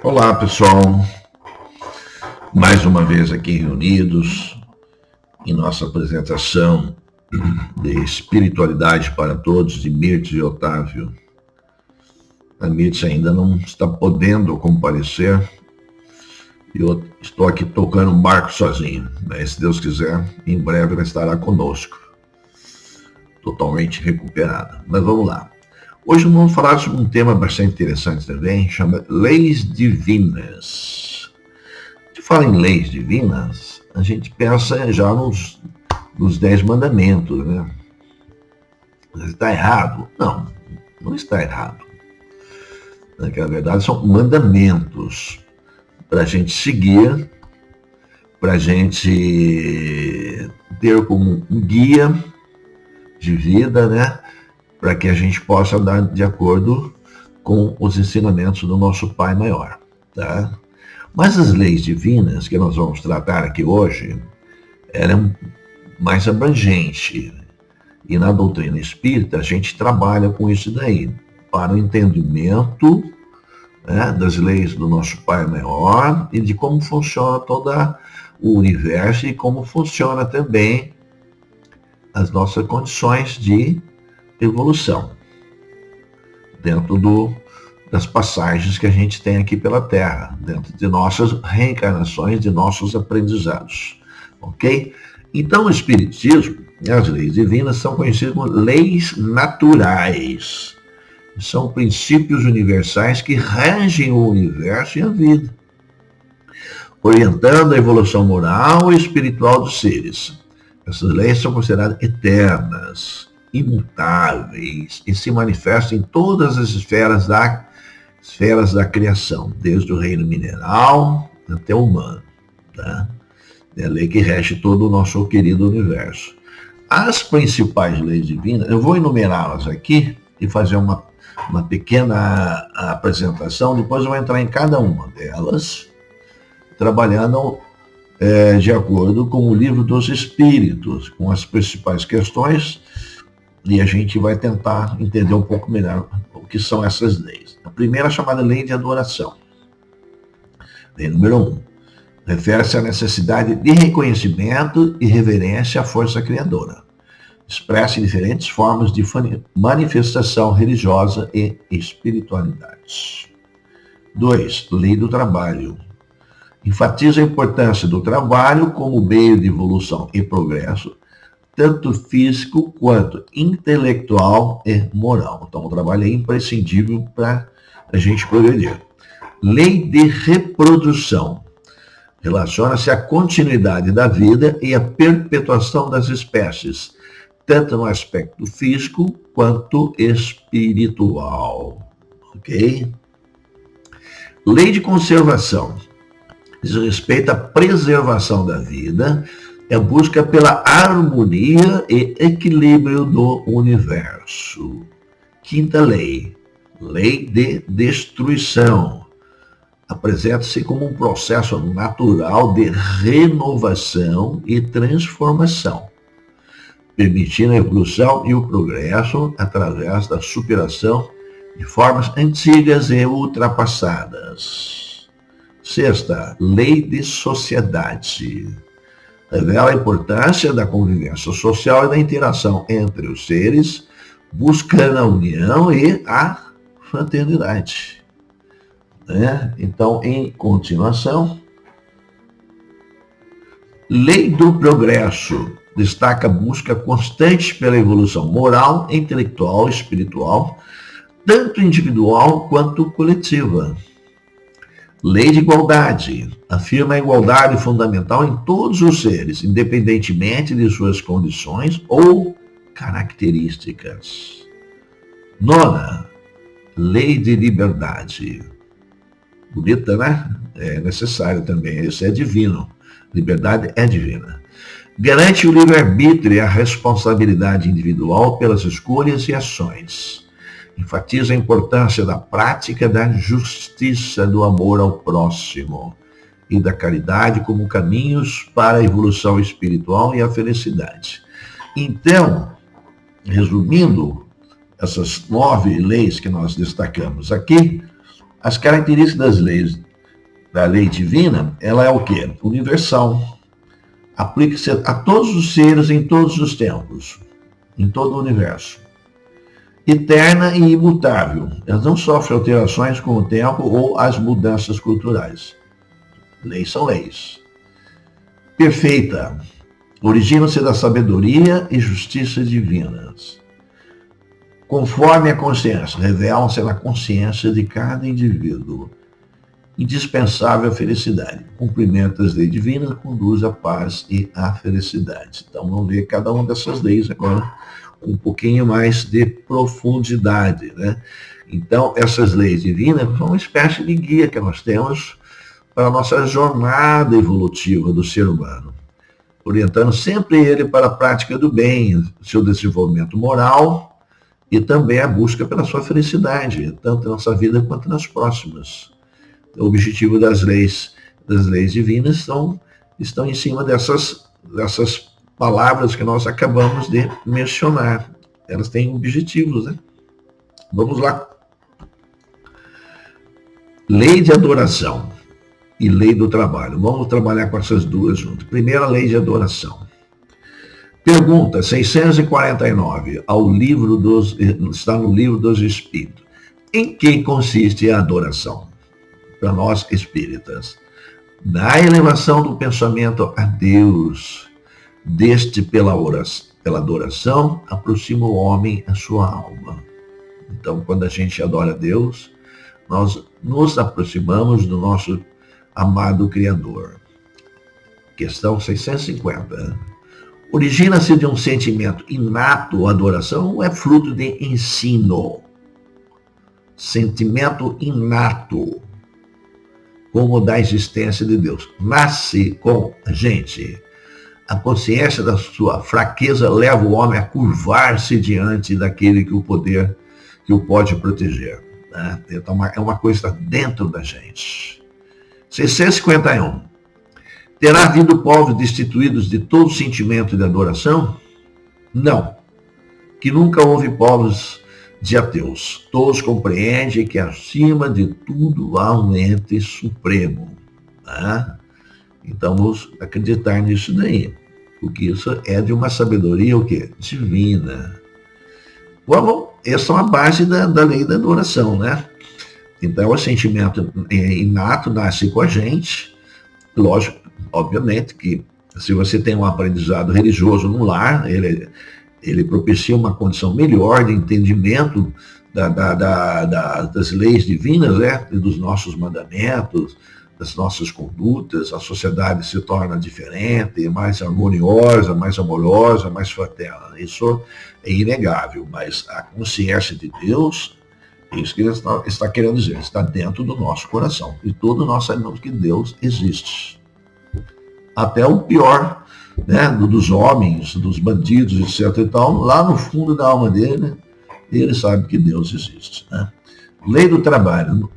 Olá, pessoal. Mais uma vez aqui reunidos em nossa apresentação de Espiritualidade para Todos, de Mirtes e Otávio. A Mirtes ainda não está podendo comparecer e eu estou aqui tocando um barco sozinho, mas se Deus quiser, em breve ela estará conosco, totalmente recuperada. Mas vamos lá. Hoje vamos falar sobre um tema bastante interessante também, chama Leis Divinas. De falar em leis divinas, a gente pensa já nos 10 mandamentos, né? Está errado? Não, não está errado. Na verdade, são mandamentos para a gente seguir, para a gente ter como um guia de vida, né? Para que a gente possa andar de acordo com os ensinamentos do nosso Pai Maior, tá? Mas as leis divinas que nós vamos tratar aqui hoje eram mais abrangentes. E na doutrina espírita a gente trabalha com isso daí, para o entendimento, né, das leis do nosso Pai Maior e de como funciona todo o universo e como funciona também as nossas condições de evolução dentro das passagens que a gente tem aqui pela Terra, dentro de nossas reencarnações, de nossos aprendizados, ok? Então o Espiritismo, as leis divinas, são conhecidas como leis naturais. São princípios universais que regem o universo e a vida, orientando a evolução moral e espiritual dos seres. Essas leis são consideradas eternas, imutáveis e se manifestam em todas as esferas da criação, desde o reino mineral até o humano, tá? É a lei que rege todo o nosso querido universo. As principais leis divinas, eu vou enumerá-las aqui e fazer uma pequena apresentação, depois eu vou entrar em cada uma delas, trabalhando de acordo com o Livro dos Espíritos, com as principais questões, e a gente vai tentar entender um pouco melhor o que são essas leis. A primeira é chamada lei de adoração. Lei número 1. Refere-se à necessidade de reconhecimento e reverência à força criadora, expressa em diferentes formas de manifestação religiosa e espiritualidade. 2. Lei do trabalho. Enfatiza a importância do trabalho como meio de evolução e progresso, tanto físico quanto intelectual e moral. Então, o trabalho é imprescindível para a gente progredir. Lei de reprodução. Relaciona-se à continuidade da vida e à perpetuação das espécies, tanto no aspecto físico quanto espiritual. Ok? Lei de conservação. Diz respeito à preservação da vida, é a busca pela harmonia e equilíbrio do universo. Quinta lei, lei de destruição. Apresenta-se como um processo natural de renovação e transformação, permitindo a evolução e o progresso através da superação de formas antigas e ultrapassadas. Sexta, lei de sociedade. Revela a importância da convivência social e da interação entre os seres, buscando a união e a fraternidade. Então, em continuação, lei do progresso. Destaca a busca constante pela evolução moral, intelectual e espiritual, tanto individual quanto coletiva. Lei de igualdade. Afirma a igualdade fundamental em todos os seres, independentemente de suas condições ou características. Nona, lei de liberdade. Bonita, né? É necessário também, isso é divino. Liberdade é divina. Garante o livre-arbítrio e a responsabilidade individual pelas escolhas e ações. Enfatiza a importância da prática da justiça, do amor ao próximo e da caridade como caminhos para a evolução espiritual e a felicidade. Então, resumindo essas 9 leis que nós destacamos aqui, as características das leis da lei divina, ela é o quê? Universal. Aplica-se a todos os seres em todos os tempos, em todo o universo. Eterna e imutável. Elas não sofrem alterações com o tempo ou as mudanças culturais. Leis são leis. Perfeita. Originam-se da sabedoria e justiça divinas. Conforme a consciência, revelam-se na consciência de cada indivíduo. Indispensável à felicidade. Cumprimento das leis divinas conduz à paz e à felicidade. Então vamos ver cada uma dessas leis agora com um pouquinho mais de profundidade, né? Então essas leis divinas são uma espécie de guia que nós temos para a nossa jornada evolutiva do ser humano, orientando sempre ele para a prática do bem, seu desenvolvimento moral e também a busca pela sua felicidade, tanto na nossa vida quanto nas próximas. O objetivo das leis divinas estão em cima dessas palavras que nós acabamos de mencionar. Elas têm objetivos, né? Vamos lá. Lei de adoração e lei do trabalho. Vamos trabalhar com essas duas juntas. Primeira, lei de adoração. Pergunta 649, está no livro dos Espíritos. Em que consiste a adoração? Para nós espíritas, na elevação do pensamento a Deus, deste pela adoração, aproxima o homem a sua alma. Então, quando a gente adora a Deus, nós nos aproximamos do nosso amado Criador. Questão 650. Origina-se de um sentimento inato a adoração ou é fruto de ensino? Sentimento inato, como da existência de Deus. Nasce com a gente. A consciência da sua fraqueza leva o homem a curvar-se diante daquele que o pode proteger. Né? Então, é uma coisa que está dentro da gente. 651. Terá havido povos destituídos de todo sentimento de adoração? Não. Que nunca houve povos de ateus. Todos compreendem que acima de tudo há um ente supremo. Né? Então vamos acreditar nisso daí. Porque isso é de uma sabedoria o quê? Divina. Essa é a base da lei da adoração, né? Então o sentimento inato nasce com a gente. Lógico, obviamente que se você tem um aprendizado religioso no lar, ele propicia uma condição melhor de entendimento das leis divinas, né? E dos nossos mandamentos, das nossas condutas. A sociedade se torna diferente, mais harmoniosa, mais amorosa, mais fraterna. Isso é inegável, mas a consciência de Deus, é isso que ele está querendo dizer, está dentro do nosso coração. E todos nós sabemos que Deus existe. Até o pior, né, dos homens, dos bandidos, etc. e tal, lá no fundo da alma dele, ele sabe que Deus existe. Né? Lei do trabalho.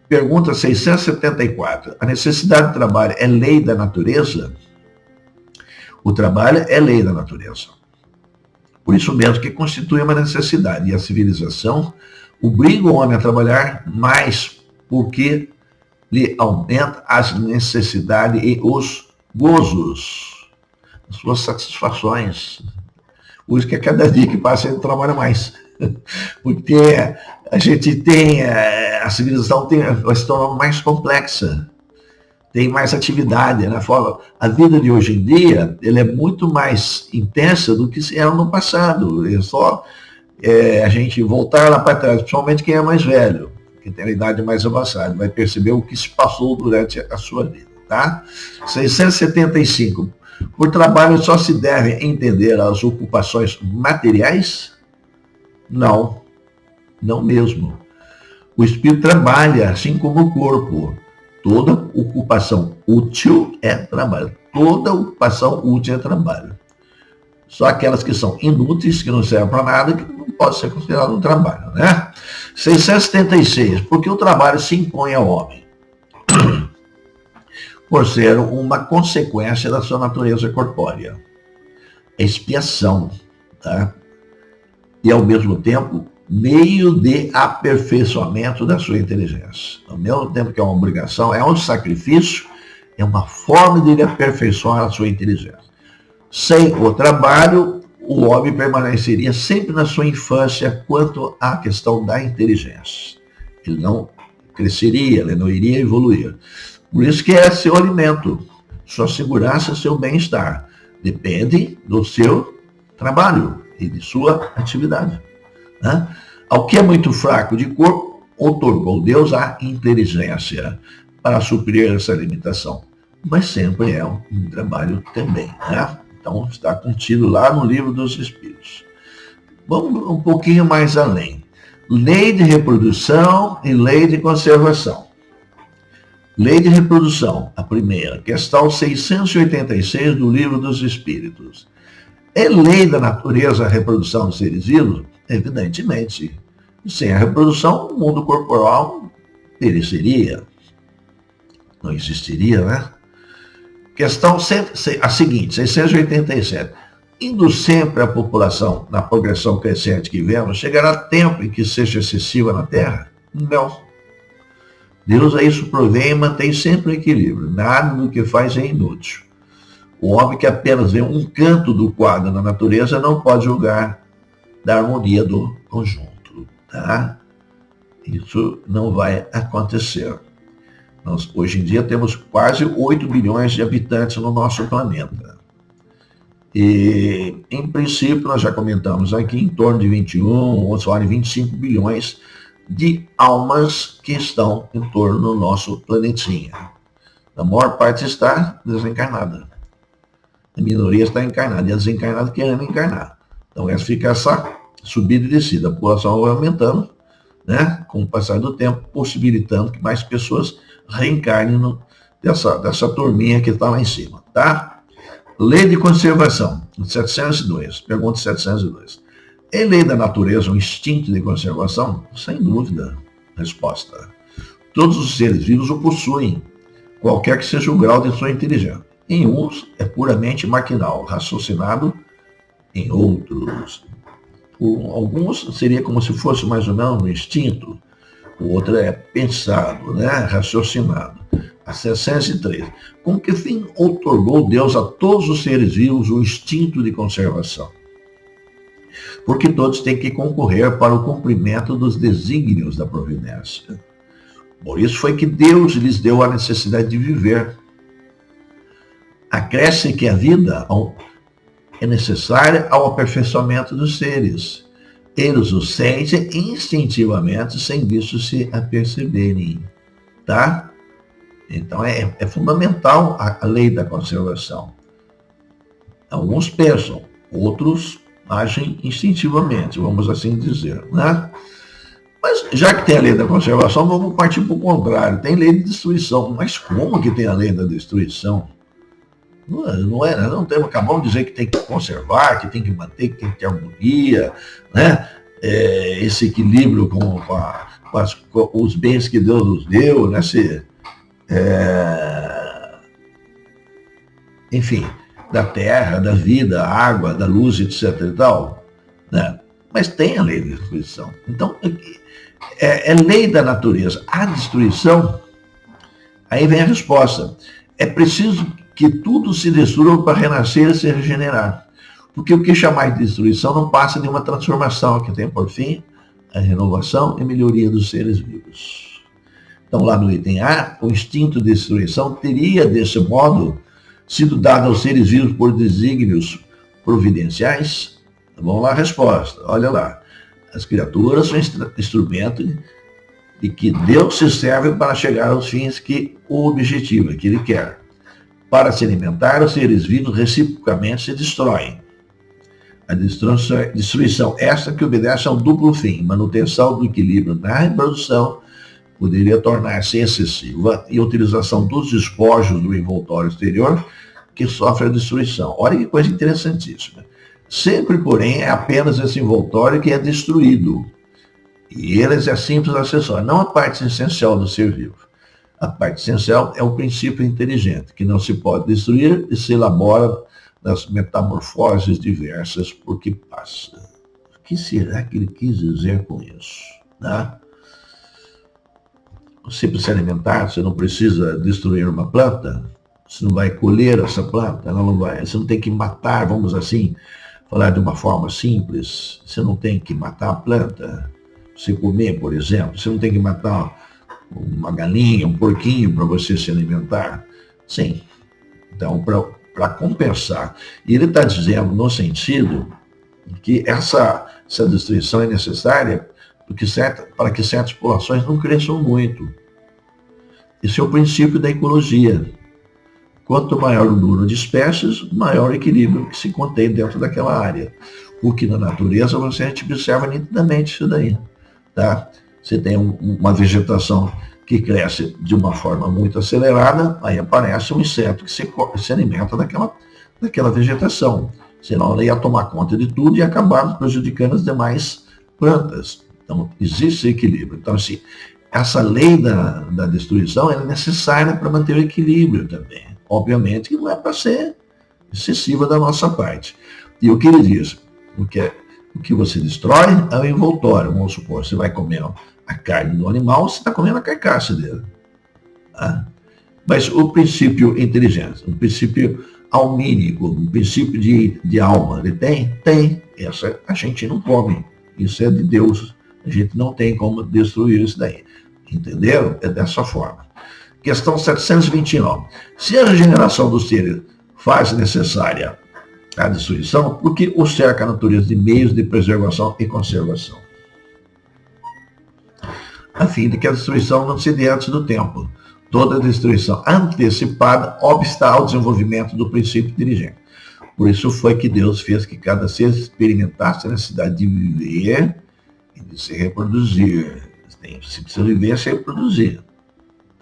Pergunta 674. A necessidade do trabalho é lei da natureza? O trabalho é lei da natureza. Por isso mesmo que constitui uma necessidade. E a civilização obriga o homem a trabalhar mais porque lhe aumenta as necessidades e os gozos, as suas satisfações. Por isso que a cada dia que passa ele trabalha mais. Porque a gente tem, a civilização vai se tornando mais complexa, tem mais atividade. Né? A vida de hoje em dia ela é muito mais intensa do que era no passado. É só a gente voltar lá para trás, principalmente quem é mais velho, que tem a idade mais avançada, vai perceber o que se passou durante a sua vida. Tá? 675. Por trabalho só se deve entender as ocupações materiais? Não, não mesmo. O espírito trabalha, assim como o corpo. Toda ocupação útil é trabalho. Toda ocupação útil é trabalho. Só aquelas que são inúteis, que não servem para nada, que não pode ser considerado um trabalho, né? 676. Porque o trabalho se impõe ao homem? Por ser uma consequência da sua natureza corpórea. Expiação, tá? E ao mesmo tempo meio de aperfeiçoamento da sua inteligência. Ao mesmo tempo que é uma obrigação, é um sacrifício, é uma forma de ele aperfeiçoar a sua inteligência. Sem o trabalho, o homem permaneceria sempre na sua infância quanto à questão da inteligência. Ele não cresceria, ele não iria evoluir. Por isso que é seu alimento, sua segurança, seu bem-estar. Depende do seu trabalho e de sua atividade. Né? Ao que é muito fraco de corpo, outorgou Deus a inteligência para suprir essa limitação. Mas sempre é um trabalho também. Né? Então está contido lá no Livro dos Espíritos. Vamos um pouquinho mais além. Lei de reprodução e lei de conservação. Lei de reprodução, a primeira, questão 686 do Livro dos Espíritos. É lei da natureza a reprodução dos seres vivos? Evidentemente. Sem a reprodução, o mundo corporal pereceria. Não existiria, né? Questão a seguinte, 687. Indo sempre a população na progressão crescente que vemos, chegará tempo em que seja excessiva na Terra? Não. Deus a isso provém e mantém sempre o equilíbrio. Nada do que faz é inútil. O homem que apenas vê um canto do quadro na natureza não pode julgar da harmonia do conjunto. Tá? Isso não vai acontecer. Nós, hoje em dia, temos quase 8 bilhões de habitantes no nosso planeta. E, em princípio, nós já comentamos aqui, em torno de 21, ou só de 25 bilhões de almas que estão em torno do nosso planetinha. A maior parte está desencarnada. A minoria está encarnada, e a desencarnada querendo encarnar. Então, essa fica essa subida e descida. A população vai aumentando, né, com o passar do tempo, possibilitando que mais pessoas reencarnem dessa turminha que está lá em cima. Tá? Lei de conservação, 702, pergunta 702. É lei da natureza um instinto de conservação? Sem dúvida. Resposta. Todos os seres vivos o possuem, qualquer que seja o grau de sua inteligência. Em uns é puramente maquinal, raciocinado, em outros. Por alguns seria como se fosse mais ou menos um instinto, o outro é pensado, né? Raciocinado. A 603. Com que fim outorgou Deus a todos os seres vivos o instinto de conservação? Porque todos têm que concorrer para o cumprimento dos desígnios da providência. Por isso foi que Deus lhes deu a necessidade de viver. Acresce que a vida é necessária ao aperfeiçoamento dos seres. Eles o sentem instintivamente, sem disso se aperceberem. Tá? Então é fundamental a lei da conservação. Alguns pensam, outros agem instintivamente, vamos assim dizer, né? Mas já que tem a lei da conservação, vamos partir para o contrário. Tem lei de destruição. Mas como que tem a lei da destruição? Não temos, acabamos de dizer que tem que conservar, que tem que manter, que tem que ter harmonia, né? Esse equilíbrio com os bens que Deus nos deu, né? Enfim, da terra, da vida, água, da luz, etc. e tal, né? Mas tem a lei da destruição. Então, é lei da natureza. A destruição, aí vem a resposta. É preciso que tudo se destrua para renascer e se regenerar. Porque o que chamar de destruição não passa de uma transformação que tem por fim a renovação e melhoria dos seres vivos. Então, lá no item A, o instinto de destruição teria, desse modo, sido dado aos seres vivos por desígnios providenciais? Vamos lá a resposta, olha lá. As criaturas são instrumento de que Deus se serve para chegar aos fins que o objetivo, que Ele quer. Para se alimentar, os seres vivos reciprocamente se destroem. A destruição esta que obedece ao duplo fim, manutenção do equilíbrio na reprodução, poderia tornar-se excessiva e a utilização dos despojos do envoltório exterior que sofre a destruição. Olha que coisa interessantíssima. Sempre, porém, é apenas esse envoltório que é destruído. E eles é simples acessório, não a parte essencial do ser vivo. A parte essencial é o princípio inteligente, que não se pode destruir e se elabora nas metamorfoses diversas por que passa. O que será que ele quis dizer com isso? Né? Você precisa se alimentar, você não precisa destruir uma planta, você não vai colher essa planta, ela não vai, você não tem que matar, vamos assim, falar de uma forma simples, você não tem que matar a planta, você comer, por exemplo, você não tem que matar uma galinha, um porquinho para você se alimentar. Sim. Então, para compensar. E ele está dizendo no sentido que essa destruição é necessária para que certas populações não cresçam muito. Esse é o princípio da ecologia. Quanto maior o número de espécies, maior o equilíbrio que se contém dentro daquela área. Porque na natureza a gente observa nitidamente isso daí. Tá? Você tem uma vegetação que cresce de uma forma muito acelerada, aí aparece um inseto que se alimenta daquela vegetação. Senão ela ia tomar conta de tudo e acabar prejudicando as demais plantas. Então, existe equilíbrio. Então, assim, essa lei da destruição é necessária para manter o equilíbrio também. Obviamente que não é para ser excessiva da nossa parte. E o que ele diz? O que você destrói é o envoltório. Vamos supor, você vai comer a carne do animal, você está comendo a carcaça dele. Tá? Mas o princípio inteligente, o princípio almínico, o princípio de alma, ele tem? Tem. Essa a gente não come. Isso é de Deus. A gente não tem como destruir isso daí. Entenderam? É dessa forma. Questão 729. Se a regeneração do ser faz necessária a destruição, por que o cerca a natureza de meios de preservação e conservação? A fim de que a destruição não se dê antes do tempo. Toda destruição antecipada obsta ao desenvolvimento do princípio inteligente. Por isso foi que Deus fez que cada ser experimentasse a necessidade de viver e de se reproduzir. Se precisa viver, se reproduzir.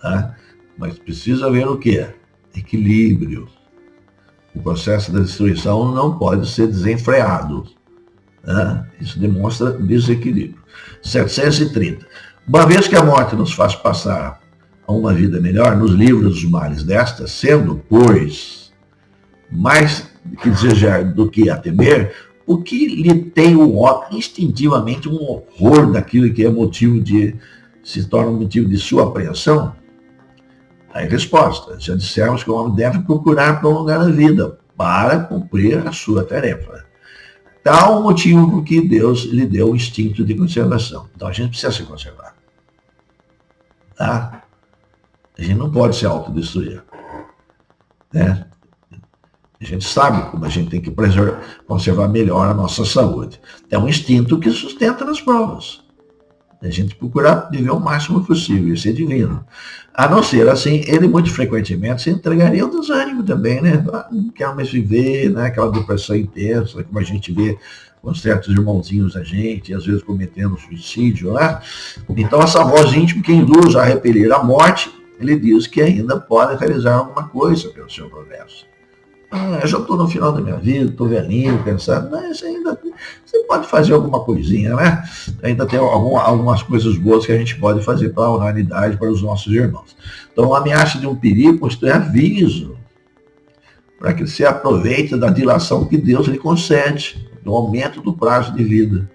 Tá? Mas precisa haver o quê? Equilíbrio. O processo da destruição não pode ser desenfreado. Tá? Isso demonstra desequilíbrio. 730. Uma vez que a morte nos faz passar a uma vida melhor, nos livra dos males desta, sendo, pois, mais que desejar do que a temer, o que lhe tem o homem instintivamente um horror daquilo que é motivo se torna motivo de sua apreensão? Aí, resposta: já dissemos que o homem deve procurar prolongar a vida para cumprir a sua tarefa. Tal o motivo por que Deus lhe deu o instinto de conservação. Então a gente precisa se conservar. Tá? A gente não pode se autodestruir. Né? A gente sabe como a gente tem que conservar melhor a nossa saúde. É um instinto que sustenta nas provas. A gente procurar viver o máximo possível, isso é divino. A não ser assim, ele muito frequentemente se entregaria ao desânimo também, né? Não quero mais viver, né? Aquela depressão intensa, como a gente vê com certos irmãozinhos da gente, às vezes cometendo suicídio, né? Então essa voz íntima que induz a repelir a morte, ele diz que ainda pode realizar alguma coisa pelo seu progresso. Eu já estou no final da minha vida, estou velhinho, pensando, mas ainda você pode fazer alguma coisinha, né? Ainda tem algumas coisas boas que a gente pode fazer para a humanidade, para os nossos irmãos. Então, a ameaça de um perigo, isto é aviso, para que você aproveite da dilação que Deus lhe concede, do aumento do prazo de vida.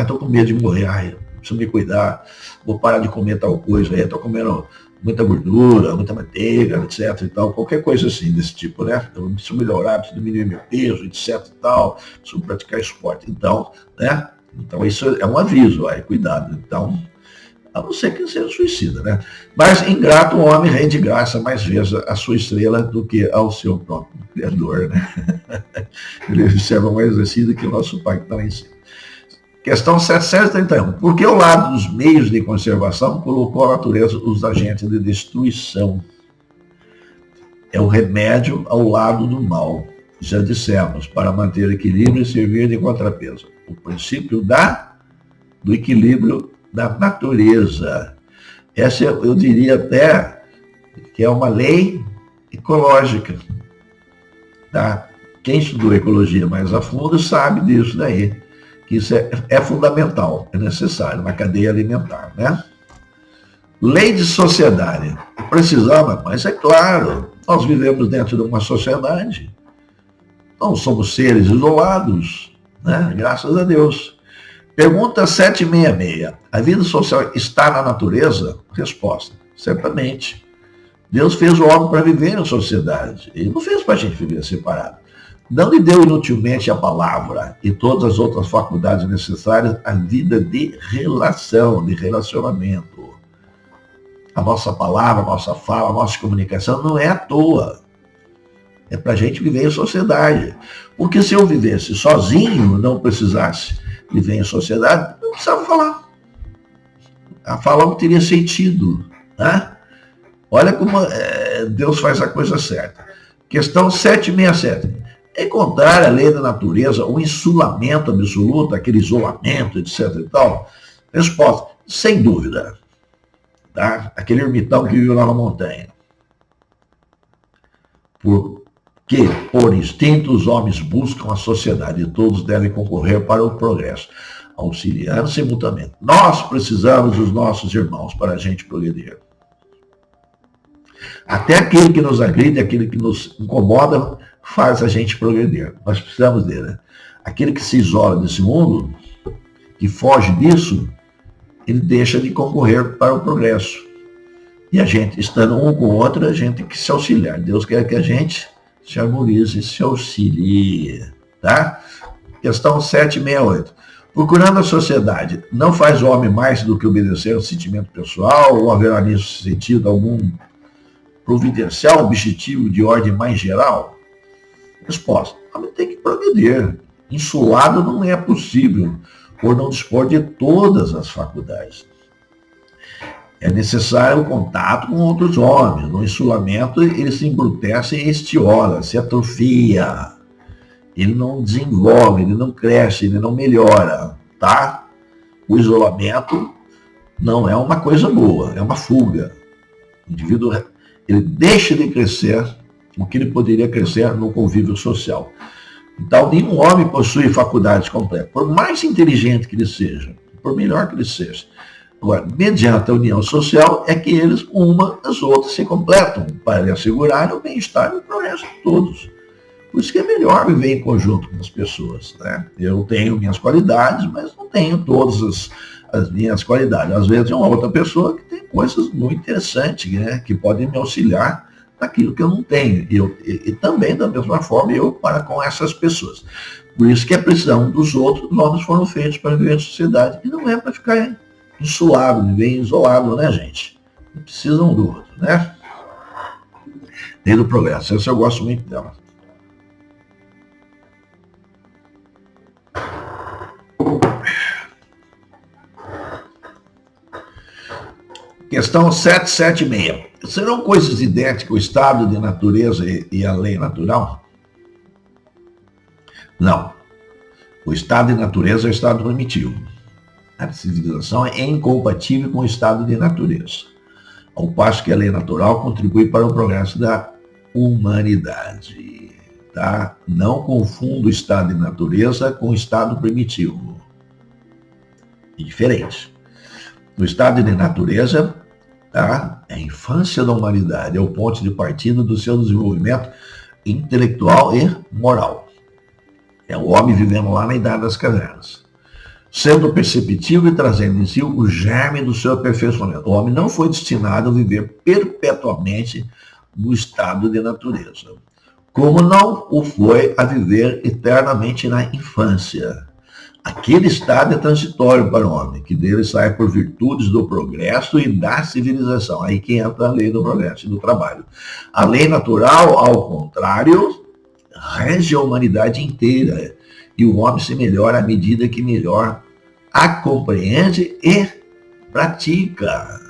Estou com medo de morrer, preciso me cuidar, vou parar de comer tal coisa, estou comendo muita gordura, muita manteiga, etc. e tal, qualquer coisa assim desse tipo, né? Eu preciso melhorar, preciso diminuir meu peso, etc. e tal, preciso praticar esporte. Então, né? Então isso é um aviso, aí, cuidado. Então, a não ser que seja suicida, né? Mas ingrato o homem rende graça mais vezes a sua estrela do que ao seu próprio Criador, né? Ele observa mais assim do que o nosso Pai que está lá em cima. Questão 731. Por que o lado dos meios de conservação colocou a natureza os agentes de destruição? É o remédio ao lado do mal. Já dissemos, para manter o equilíbrio e servir de contrapeso. O princípio do equilíbrio da natureza. Essa eu diria até que é uma lei ecológica. Tá? Quem estudou ecologia mais a fundo sabe disso daí. Isso é fundamental, é necessário na cadeia alimentar, né? Lei de sociedade. Precisava, mas é claro, nós vivemos dentro de uma sociedade. Não somos seres isolados, né? Graças a Deus. Pergunta 766. A vida social está na natureza? Resposta: certamente. Deus fez o homem para viver em sociedade. Ele não fez para a gente viver separado. Não lhe deu inutilmente a palavra e todas as outras faculdades necessárias à vida de relação, de relacionamento. A nossa palavra, a nossa fala, a nossa comunicação não é à toa. É para a gente viver em sociedade. Porque se eu vivesse sozinho, não precisasse viver em sociedade, não precisava falar. A fala não teria sentido, né? Olha como Deus faz a coisa certa. Questão 767. É contrário à lei da natureza o insulamento absoluto, aquele isolamento, etc. e tal? Resposta: sem dúvida. Tá? Aquele ermitão que vive lá na montanha. Porque, por instinto, os homens buscam a sociedade e todos devem concorrer para o progresso, auxiliando-se mutuamente. Nós precisamos dos nossos irmãos para a gente progredir. Até aquele que nos agride, aquele que nos incomoda, faz a gente progredir. Nós precisamos dele. Né? Aquele que se isola desse mundo, que foge disso, ele deixa de concorrer para o progresso. E a gente, estando um com o outro, a gente tem que se auxiliar. Deus quer que a gente se harmonize, se auxilie. Tá? Questão 768. Procurando a sociedade, não faz o homem mais do que obedecer ao sentimento pessoal ou haverá nisso sentido algum providencial objetivo de ordem mais geral? Resposta: o homem tem que progredir. Insulado não é possível, por não dispor de todas as faculdades. É necessário o contato com outros homens. No insulamento, ele se embrutece e estiola, se atrofia. Ele não desenvolve, ele não cresce, ele não melhora, tá? O isolamento não é uma coisa boa, é uma fuga. O indivíduo, ele deixa de crescer o que ele poderia crescer no convívio social. Então, nenhum homem possui faculdades completas, por mais inteligente que ele seja, por melhor que ele seja. Agora, mediante a união social, é que eles, uma das outras, se completam para lhe assegurar o bem-estar e o progresso de todos. Por isso que é melhor viver em conjunto com as pessoas. Né? Eu tenho minhas qualidades, mas não tenho todas as minhas qualidades. Às vezes é uma outra pessoa que tem coisas muito interessantes, né? Que podem me auxiliar naquilo que eu não tenho. E também, da mesma forma, eu para com essas pessoas. Por isso que a precisão dos outros, nós foram feitos para viver em sociedade. E não é para ficar insulado, viver isolado, né, gente? Precisam do outro, né? Lei do progresso. Essa eu gosto muito dela. Questão 776. Serão coisas idênticas o estado de natureza e a lei natural? Não. O estado de natureza é o estado primitivo. A civilização é incompatível com o estado de natureza, ao passo que a lei natural contribui para o progresso da humanidade. Tá? Não confunda o estado de natureza com o estado primitivo. É diferente. No estado de natureza, tá? É a infância da humanidade, é o ponto de partida do seu desenvolvimento intelectual e moral. É o homem vivendo lá na Idade das Cavernas, sendo perceptível e trazendo em si o germe do seu aperfeiçoamento. O homem não foi destinado a viver perpetuamente no estado de natureza, como não o foi a viver eternamente na infância. Aquele estado é transitório para o homem, que dele sai por virtudes do progresso e da civilização. Aí que entra a lei do progresso e do trabalho. A lei natural, ao contrário, rege a humanidade inteira. E o homem se melhora à medida que melhor a compreende e pratica.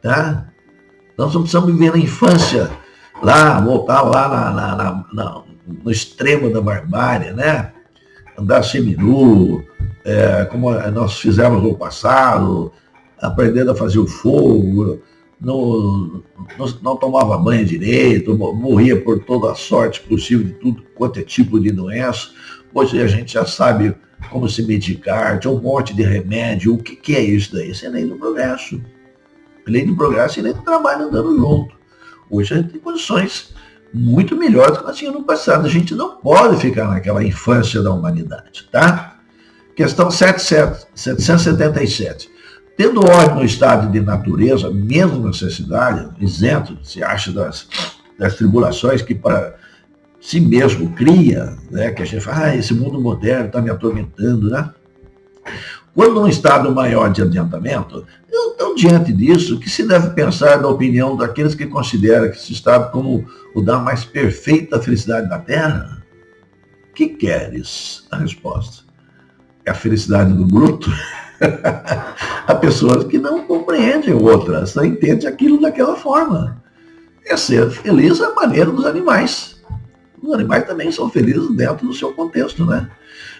Tá? Nós não precisamos viver na infância, lá, voltar lá no extremo da barbárie, né? Andar seminu, como nós fizemos no passado, aprendendo a fazer o fogo, não tomava banho direito, morria por toda a sorte possível de tudo quanto é tipo de doença. Hoje a gente já sabe como se medicar, tinha um monte de remédio. O que é isso daí? Isso é lei do progresso. Lei do progresso e lei do trabalho andando junto. Hoje a gente tem condições muito melhor do que nós tínhamos no passado. A gente não pode ficar naquela infância da humanidade, tá? Questão 777. Tendo ordem no estado de natureza, mesmo necessidade, isento, se acha das tribulações que para si mesmo cria, né? Que a gente fala, esse mundo moderno está me atormentando, né? Quando um estado maior de adiantamento, então, diante disso, que se deve pensar da opinião daqueles que consideram que esse estado como o da mais perfeita felicidade da Terra? Que queres? A resposta é a felicidade do bruto. Há pessoas que não compreendem outras, só entendem aquilo daquela forma. É ser feliz à maneira dos animais. Os animais também são felizes dentro do seu contexto, né?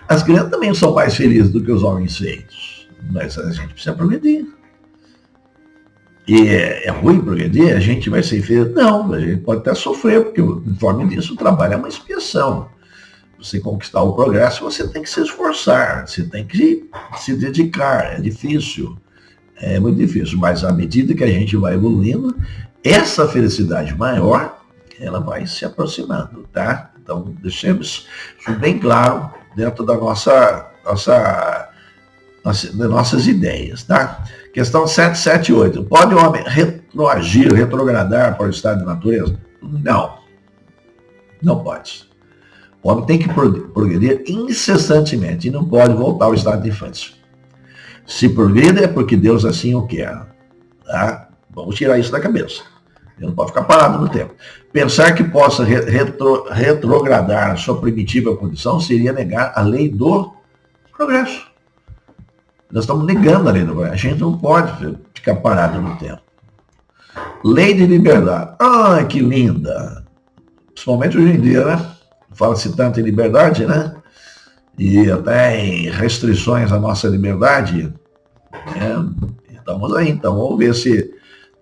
As crianças também são mais felizes do que os homens feitos, mas a gente precisa progredir. E é ruim progredir? A gente vai ser feliz? Não, a gente pode até sofrer, porque conforme disso o trabalho é uma expiação. Você conquistar o progresso, você tem que se esforçar, você tem que se dedicar, é difícil, é muito difícil, mas à medida que a gente vai evoluindo, essa felicidade maior, ela vai se aproximando, tá? Então, deixemos isso bem claro dentro das nossas ideias, tá? Questão 778. Pode o homem retrogradar para o estado de natureza? Não. Não pode. O homem tem que progredir incessantemente e não pode voltar ao estado de infância. Se progride é porque Deus assim o quer. Tá? Vamos tirar isso da cabeça. Ele não pode ficar parado no tempo. Pensar que possa retrogradar a sua primitiva condição seria negar a lei do progresso. Nós estamos negando a lei do progresso. A gente não pode ficar parado no tempo. Lei de liberdade. Ai, que linda. Principalmente hoje em dia, né? Fala-se tanto em liberdade, né? E até em restrições à nossa liberdade. Estamos aí, então vamos ver se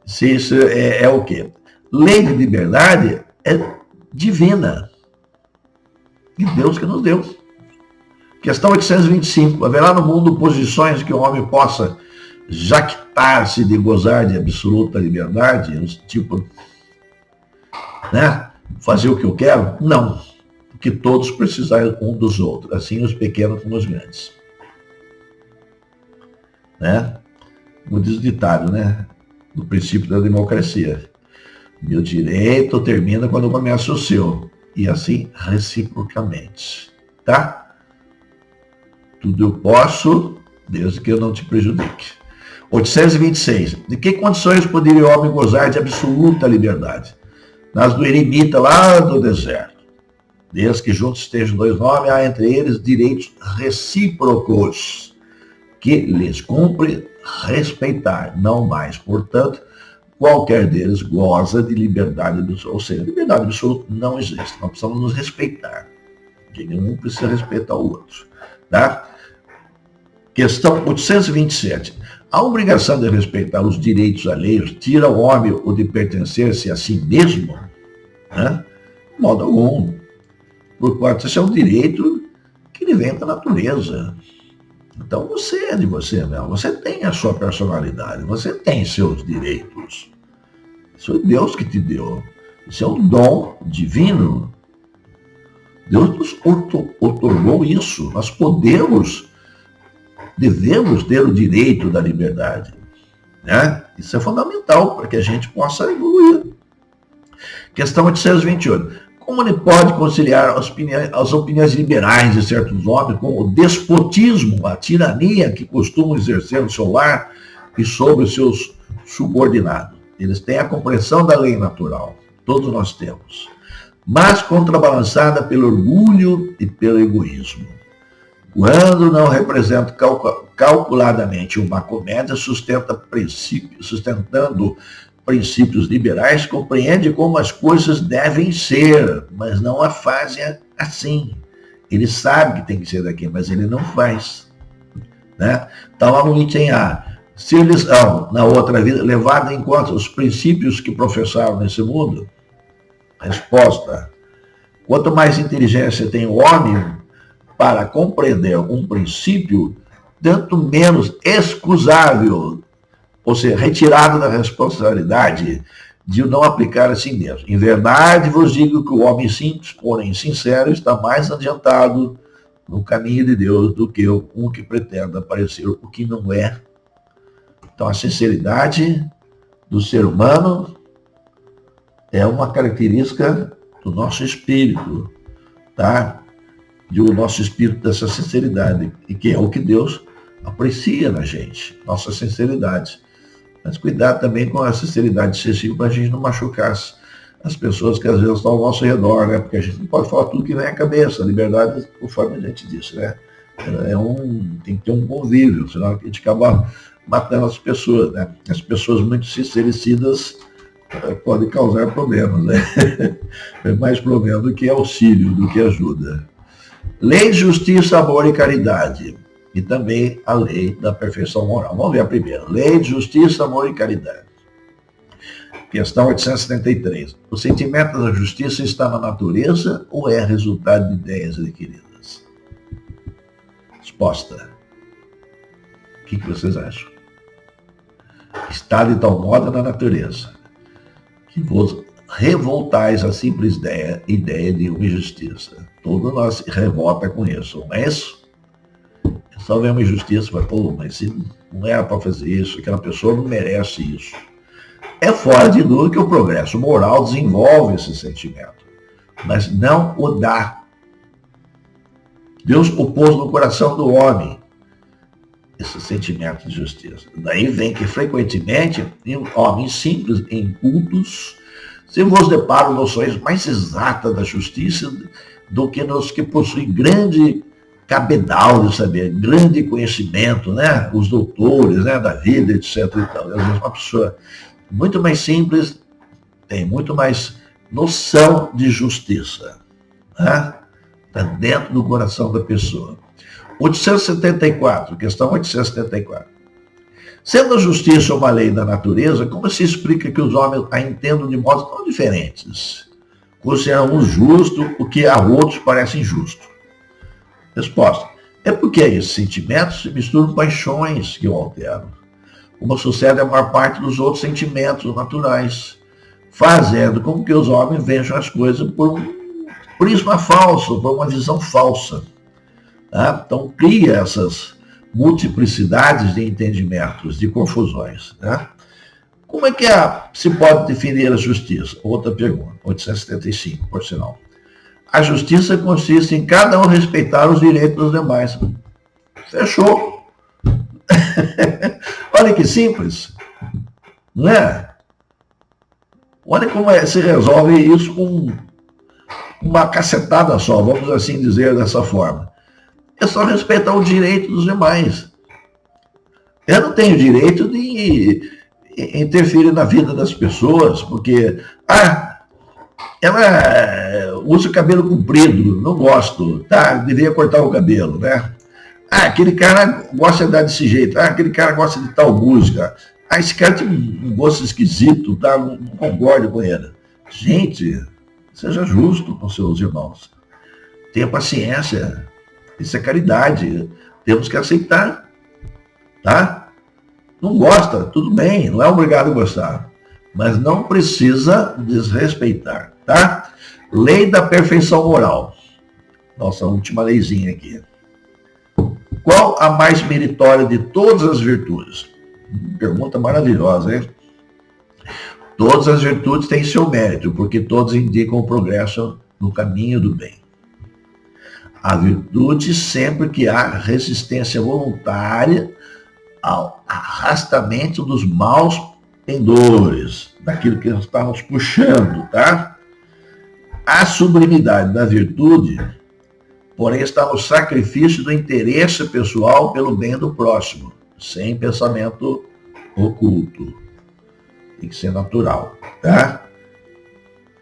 isso é o quê? Lei de liberdade é divina. E Deus que nos deu. Questão 825. Haverá no mundo posições que o homem possa jactar-se de gozar de absoluta liberdade? Tipo, né? Fazer o que eu quero? Não. Porque todos precisam um dos outros. Assim os pequenos como os grandes. Né? Como diz o ditado, né? Do princípio da democracia. Meu direito termina quando começa o seu. E assim reciprocamente. Tá? Tudo eu posso, desde que eu não te prejudique. 826. De que condições poderia o homem gozar de absoluta liberdade? Nas do eremita lá do deserto. Desde que juntos estejam dois nomes, há entre eles direitos recíprocos, que lhes cumpre respeitar, não mais. Portanto, qualquer deles goza de liberdade absoluta. Ou seja, liberdade absoluta não existe. Nós precisamos nos respeitar. Um precisa respeitar o outro. Tá? Questão 827. A obrigação de respeitar os direitos alheios tira ao homem o de pertencer-se a si mesmo? Né? De modo algum. Porquanto esse é um direito que ele vem da natureza. Então você é de você mesmo. Você tem a sua personalidade. Você tem seus direitos. Isso é Deus que te deu. Isso é um dom divino. Deus nos otorgou isso. Nós devemos ter o direito da liberdade. Né? Isso é fundamental para que a gente possa evoluir. Questão 828. Como ele pode conciliar as opiniões liberais de certos homens com o despotismo, a tirania que costumam exercer no seu lar e sobre os seus subordinados? Eles têm a compreensão da lei natural. Todos nós temos. Mas contrabalançada pelo orgulho e pelo egoísmo. Quando não representa calculadamente uma comédia, sustentando princípios liberais, compreende como as coisas devem ser, mas não a fazem assim. Ele sabe que tem que ser daqui, mas ele não faz. Né? Então, lá no item A, se eles, na outra vida, levado em conta os princípios que professaram nesse mundo, resposta, quanto mais inteligência tem o homem para compreender um princípio, tanto menos excusável, ou seja, retirado da responsabilidade de não aplicar a si mesmo. Em verdade vos digo que o homem simples, porém sincero, está mais adiantado no caminho de Deus do que um que pretenda parecer o que não é. Então a sinceridade do ser humano é uma característica do nosso espírito, tá? Do nosso espírito, dessa sinceridade, e que é o que Deus aprecia na gente, nossa sinceridade. Mas cuidado também com a sinceridade excessiva para a gente não machucar as pessoas que às vezes estão ao nosso redor, né? Porque a gente não pode falar tudo que vem à cabeça. A liberdade, conforme a gente disse, né? Tem que ter um convívio, senão a gente acaba matando as pessoas, né? As pessoas muito sincericidas podem causar problemas, né? É mais problema do que auxílio, do que ajuda. Lei de justiça, amor e caridade. E também a lei da perfeição moral. Vamos ver a primeira. Lei de justiça, amor e caridade. Questão 873. O sentimento da justiça está na natureza ou é resultado de ideias adquiridas? Resposta. O que vocês acham? Está de tal modo na natureza que vos revoltais a simples ideia de uma injustiça. Todo nós se revolta com isso, não é isso? Só vê uma injustiça, mas, pô, mas se não era para fazer isso, aquela pessoa não merece isso. É fora de dúvida que o progresso moral desenvolve esse sentimento, mas não o dá. Deus pôs no coração do homem esse sentimento de justiça. Daí vem que frequentemente, homens simples, incultos, se vos deparam noções mais exatas da justiça do que nos que possuem grande cabedal de saber, grande conhecimento, né? Os doutores, né? Da vida, etc. E tal. Às vezes uma pessoa muito mais simples tem muito mais noção de justiça, né? Está dentro do coração da pessoa. 874, questão 874. Sendo a justiça uma lei da natureza, como se explica que os homens a entendam de modos tão diferentes? Consideram um justo o que a outros parece injusto. Resposta. É porque esses sentimentos se misturam com paixões que o alteram, como sucede a maior parte dos outros sentimentos naturais, fazendo com que os homens vejam as coisas por um prisma falso, por uma visão falsa. Tá? Então cria essas multiplicidades de entendimentos, de confusões. Né? Como é que se pode definir a justiça? Outra pergunta, 875, por sinal. A justiça consiste em cada um respeitar os direitos dos demais. Fechou. Olha que simples. Não é? Olha como se resolve isso com uma cacetada só, vamos assim dizer dessa forma. É só respeitar o direito dos demais. Eu não tenho direito de interferir na vida das pessoas, porque ela usa o cabelo comprido, não gosto, tá? Deveria cortar o cabelo, né? Aquele cara gosta de dar desse jeito, aquele cara gosta de tal música, esse cara tem um gosto esquisito, tá? Não concordo com ele. Gente, seja justo com seus irmãos. Tenha paciência. Isso é caridade. Temos que aceitar, tá? Não gosta, tudo bem, não é obrigado a gostar, mas não precisa desrespeitar, tá? Lei da perfeição moral. Nossa última leizinha aqui. Qual a mais meritória de todas as virtudes? Pergunta maravilhosa, hein? Todas as virtudes têm seu mérito, porque todas indicam o progresso no caminho do bem. A virtude sempre que há resistência voluntária ao arrastamento dos maus pendores, daquilo que está nos puxando, tá? A sublimidade da virtude, porém, está no sacrifício do interesse pessoal pelo bem do próximo, sem pensamento oculto. Tem que ser natural, tá?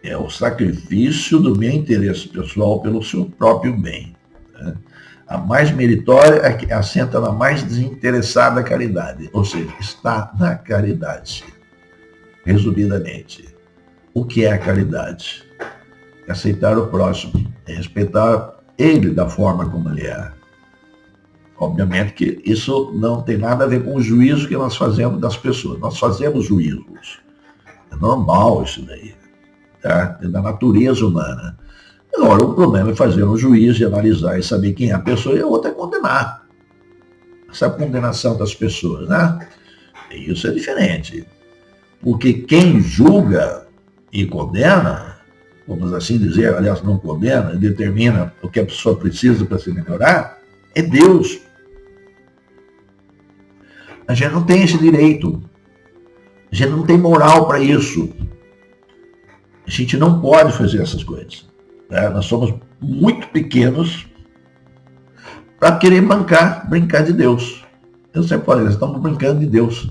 É o sacrifício do meu interesse pessoal pelo seu próprio bem. Tá? A mais meritória é que assenta na mais desinteressada caridade, ou seja, está na caridade. Resumidamente, o que é a caridade? É aceitar o próximo, é respeitar ele da forma como ele é. Obviamente que isso não tem nada a ver com o juízo que nós fazemos das pessoas. Nós fazemos juízos. É normal isso daí. Tá? É da natureza humana. Agora, o problema é fazer um juízo e analisar e saber quem é a pessoa, e a outra é condenar. Essa condenação das pessoas, né? Isso é diferente. Porque quem julga e condena, vamos assim dizer, aliás, não condena, determina o que a pessoa precisa para se melhorar, é Deus. A gente não tem esse direito. A gente não tem moral para isso. A gente não pode fazer essas coisas. Né? Nós somos muito pequenos para querer brincar de Deus. Eu sempre falo, nós estamos brincando de Deus.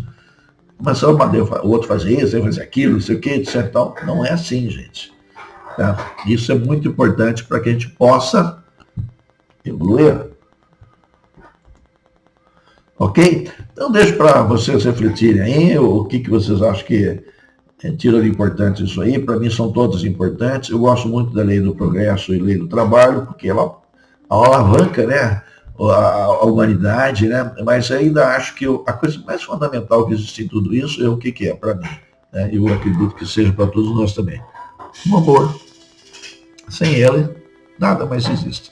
Começamos o outro fazer isso, eu fazer aquilo, não sei o que, etc. Não é assim, gente. Tá? Isso é muito importante para que a gente possa evoluir. Ok? Então deixo para vocês refletirem aí o que vocês acham que tiram de importante isso aí. Para mim são todas importantes. Eu gosto muito da lei do progresso e lei do trabalho, porque ela alavanca, né, a humanidade, né? Mas ainda acho que a coisa mais fundamental que existe em tudo isso é o que é para mim. Né? Eu acredito que seja para todos nós também. O amor. Sem ele, nada mais existe.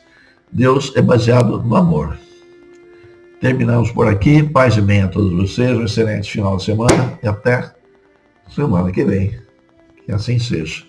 Deus é baseado no amor. Terminamos por aqui. Paz e bem a todos vocês. Um excelente final de semana e até semana que vem. Que assim seja.